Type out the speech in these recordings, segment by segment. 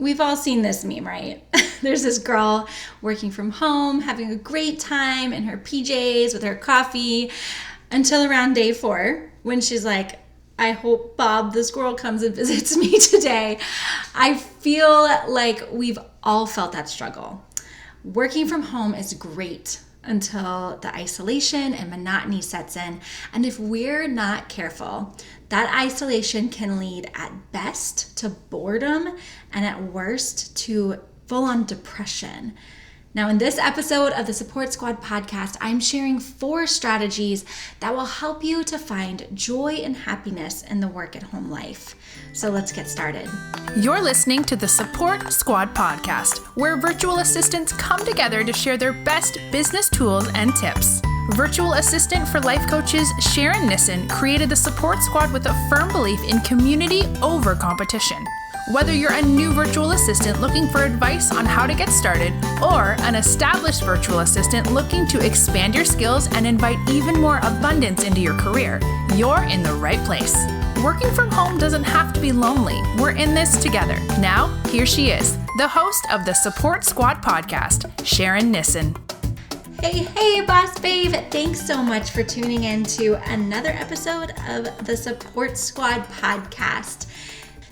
We've all seen this meme, right? There's this girl working from home, having a great time in her PJs with her coffee until around day 4 when she's like, I hope Bob the squirrel comes and visits me today. I feel like we've all felt that struggle. Working from home is great until the isolation and monotony sets in. And if we're not careful, that isolation can lead at best to boredom and at worst to full-on depression. Now, in this episode of the Support Squad podcast, I'm sharing 4 strategies that will help you to find joy and happiness in the work at home life. So let's get started. You're listening to the Support Squad podcast, where virtual assistants come together to share their best business tools and tips. Virtual assistant for life coaches Sharon Nissen created the Support Squad with a firm belief in community over competition. Whether you're a new virtual assistant looking for advice on how to get started, or an established virtual assistant looking to expand your skills and invite even more abundance into your career, you're in the right place. Working from home doesn't have to be lonely. We're in this together. Now, here she is, the host of the Support Squad podcast, Sharon Nissen. Hey, boss babe. Thanks so much for tuning in to another episode of the Support Squad podcast.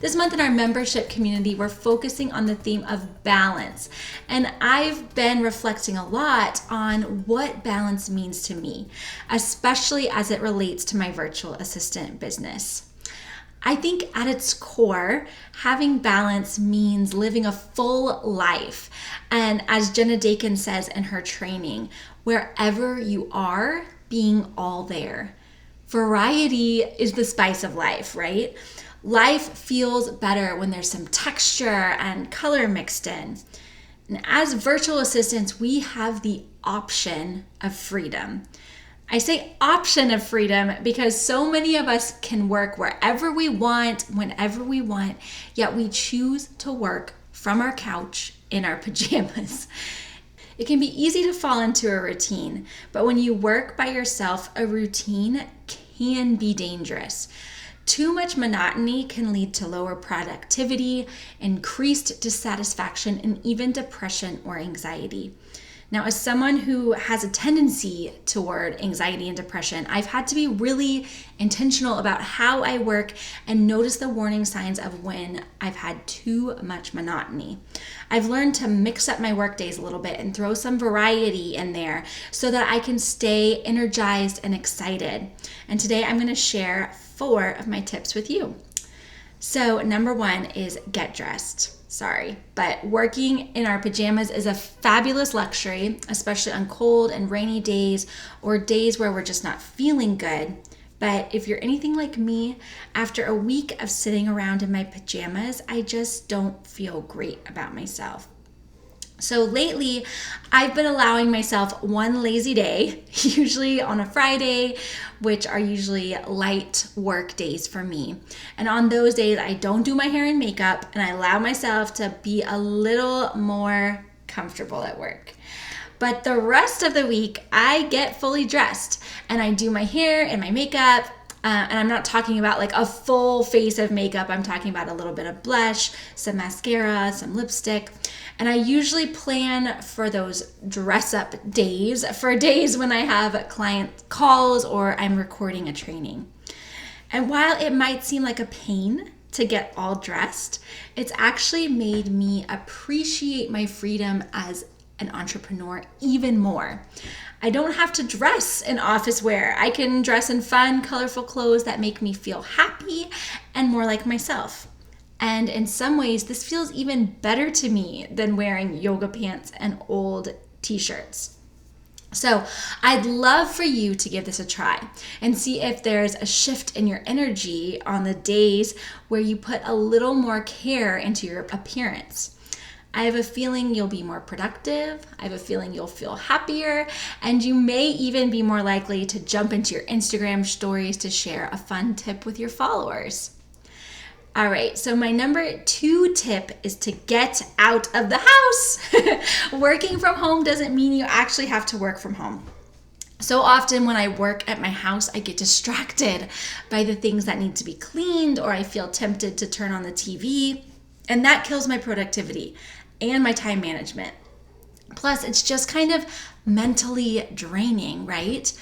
This month in our membership community, we're focusing on the theme of balance. And I've been reflecting a lot on what balance means to me, especially as it relates to my virtual assistant business. I think at its core, having balance means living a full life. And as Jenna Dakin says in her training, wherever you are, being all there. Variety is the spice of life, right? Life feels better when there's some texture and color mixed in. And as virtual assistants, we have the option of freedom. I say option of freedom because so many of us can work wherever we want, whenever we want, yet we choose to work from our couch in our pajamas. It can be easy to fall into a routine, but when you work by yourself, a routine can be dangerous. Too much monotony can lead to lower productivity, increased dissatisfaction, and even depression or anxiety. Now, as someone who has a tendency toward anxiety and depression, I've had to be really intentional about how I work and notice the warning signs of when I've had too much monotony. I've learned to mix up my work days a little bit and throw some variety in there so that I can stay energized and excited. And today I'm going to share 4 of my tips with you. So number 1 is get dressed. Sorry, but working in our pajamas is a fabulous luxury, especially on cold and rainy days or days where we're just not feeling good. But if you're anything like me, after a week of sitting around in my pajamas, I just don't feel great about myself. So lately, I've been allowing myself one lazy day, usually on a Friday, which are usually light work days for me. And on those days, I don't do my hair and makeup, and I allow myself to be a little more comfortable at work. But the rest of the week, I get fully dressed, and I do my hair and my makeup. And I'm not talking about like a full face of makeup. I'm talking about a little bit of blush, some mascara, some lipstick. And I usually plan for those dress up days, for days when I have client calls or I'm recording a training. And while it might seem like a pain to get all dressed, it's actually made me appreciate my freedom as an entrepreneur even more. I don't have to dress in office wear. I can dress in fun, colorful clothes that make me feel happy and more like myself. And in some ways, this feels even better to me than wearing yoga pants and old t-shirts. So I'd love for you to give this a try and see if there's a shift in your energy on the days where you put a little more care into your appearance. I have a feeling you'll be more productive. I have a feeling you'll feel happier, and you may even be more likely to jump into your Instagram stories to share a fun tip with your followers. All right, so my number 2 tip is to get out of the house. Working from home doesn't mean you actually have to work from home. So often when I work at my house, I get distracted by the things that need to be cleaned, or I feel tempted to turn on the TV. And that kills my productivity and my time management. Plus, it's just kind of mentally draining, right?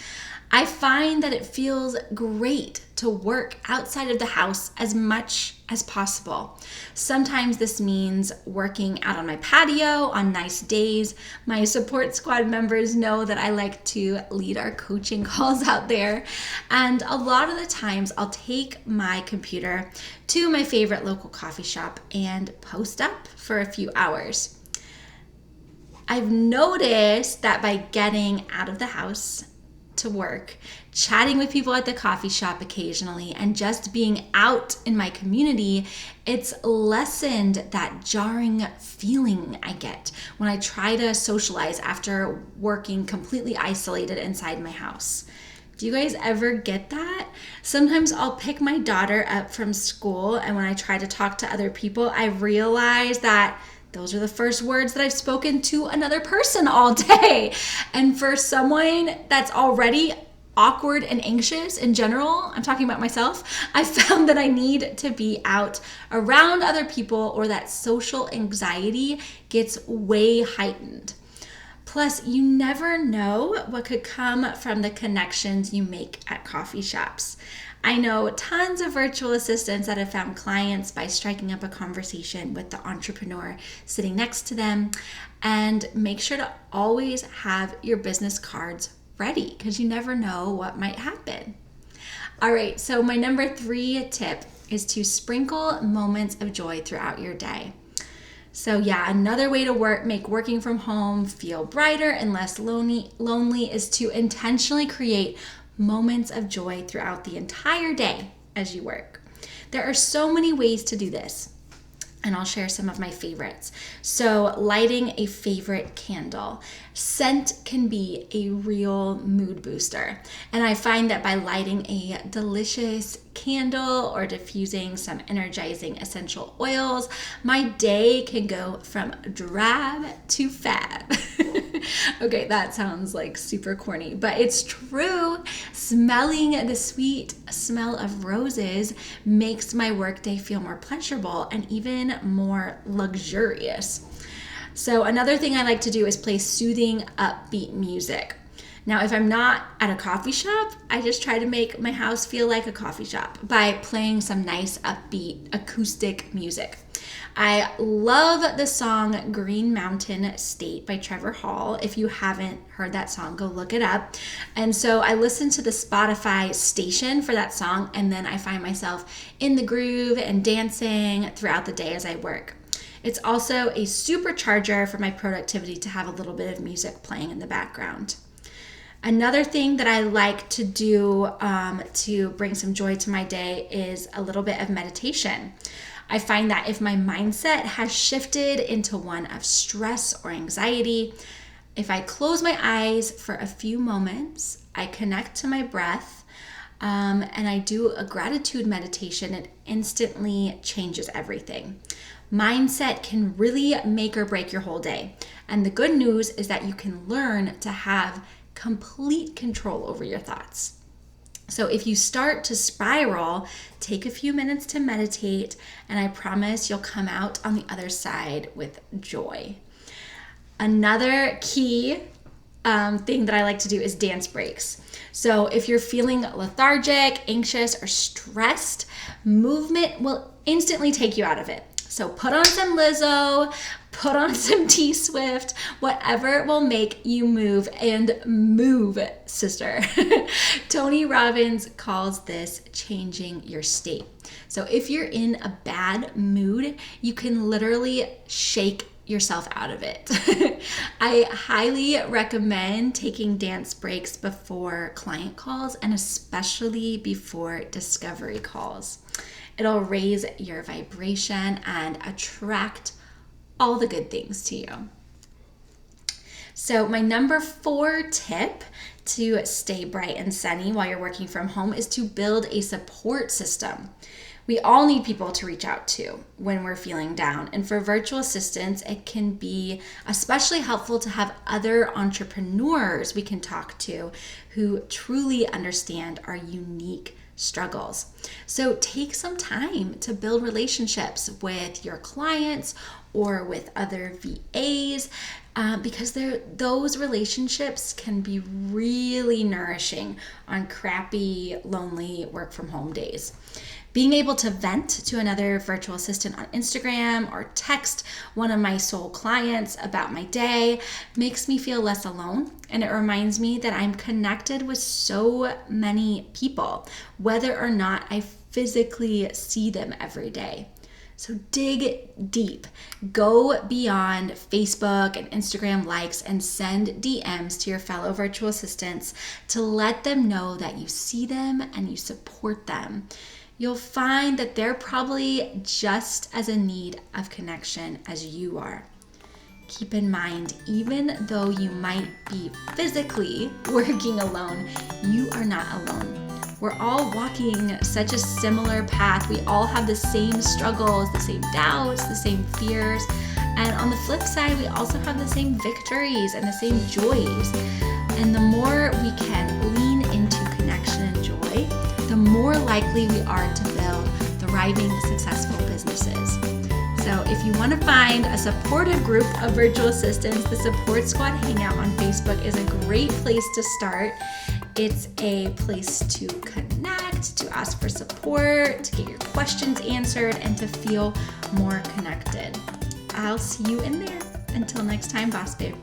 I find that it feels great to work outside of the house as much as possible. Sometimes this means working out on my patio on nice days. My support squad members know that I like to lead our coaching calls out there. And a lot of the times I'll take my computer to my favorite local coffee shop and post up for a few hours. I've noticed that by getting out of the house to work, chatting with people at the coffee shop occasionally, and just being out in my community, it's lessened that jarring feeling I get when I try to socialize after working completely isolated inside my house. Do you guys ever get that? Sometimes I'll pick my daughter up from school, and when I try to talk to other people, I realize that those are the first words that I've spoken to another person all day. And for someone that's already awkward and anxious in general, I'm talking about myself, I found that I need to be out around other people or that social anxiety gets way heightened. Plus, you never know what could come from the connections you make at coffee shops. I know tons of virtual assistants that have found clients by striking up a conversation with the entrepreneur sitting next to them. And make sure to always have your business cards ready because you never know what might happen. All right, so my number 3 tip is to sprinkle moments of joy throughout your day. So yeah, another way to make working from home feel brighter and less lonely is to intentionally create moments of joy throughout the entire day as you work. There are so many ways to do this, and I'll share some of my favorites. So lighting a favorite candle. Scent can be a real mood booster. And I find that by lighting a delicious candle or diffusing some energizing essential oils, my day can go from drab to fab. Okay, that sounds like super corny, but it's true. Smelling the sweet smell of roses makes my workday feel more pleasurable and even more luxurious. So another thing I like to do is play soothing, upbeat music. Now, if I'm not at a coffee shop, I just try to make my house feel like a coffee shop by playing some nice, upbeat, acoustic music. I love the song Green Mountain State by Trevor Hall. If you haven't heard that song, go look it up. And so I listen to the Spotify station for that song, and then I find myself in the groove and dancing throughout the day as I work. It's also a supercharger for my productivity to have a little bit of music playing in the background. Another thing that I like to do to bring some joy to my day is a little bit of meditation. I find that if my mindset has shifted into one of stress or anxiety, if I close my eyes for a few moments, I connect to my breath, and I do a gratitude meditation, it instantly changes everything. Mindset can really make or break your whole day. And the good news is that you can learn to have complete control over your thoughts. So if you start to spiral, take a few minutes to meditate, and I promise you'll come out on the other side with joy. Another key thing that I like to do is dance breaks. So if you're feeling lethargic, anxious, or stressed, movement will instantly take you out of it. So put on some Lizzo, put on some T-Swift, whatever will make you move, and move, sister. Tony Robbins calls this changing your state. So if you're in a bad mood, you can literally shake yourself out of it. I highly recommend taking dance breaks before client calls and especially before discovery calls. It'll raise your vibration and attract all the good things to you. So my number 4 tip to stay bright and sunny while you're working from home is to build a support system. We all need people to reach out to when we're feeling down. And for virtual assistants, it can be especially helpful to have other entrepreneurs we can talk to who truly understand our unique struggles. So take some time to build relationships with your clients or with other VAs, because those relationships can be really nourishing on crappy, lonely work from home days. Being able to vent to another virtual assistant on Instagram or text one of my soul clients about my day makes me feel less alone, and it reminds me that I'm connected with so many people, whether or not I physically see them every day. So dig deep, go beyond Facebook and Instagram likes and send DMs to your fellow virtual assistants to let them know that you see them and you support them. You'll find that they're probably just as in need of connection as you are. Keep in mind, even though you might be physically working alone, you are not alone. We're all walking such a similar path. We all have the same struggles, the same doubts, the same fears. And on the flip side, we also have the same victories and the same joys. And the more we can lean into connection and joy, the more likely we are to build thriving, successful businesses. So if you want to find a supportive group of virtual assistants, the Support Squad Hangout on Facebook is a great place to start. It's a place to connect, to ask for support, to get your questions answered, and to feel more connected. I'll see you in there. Until next time, Boss Babe.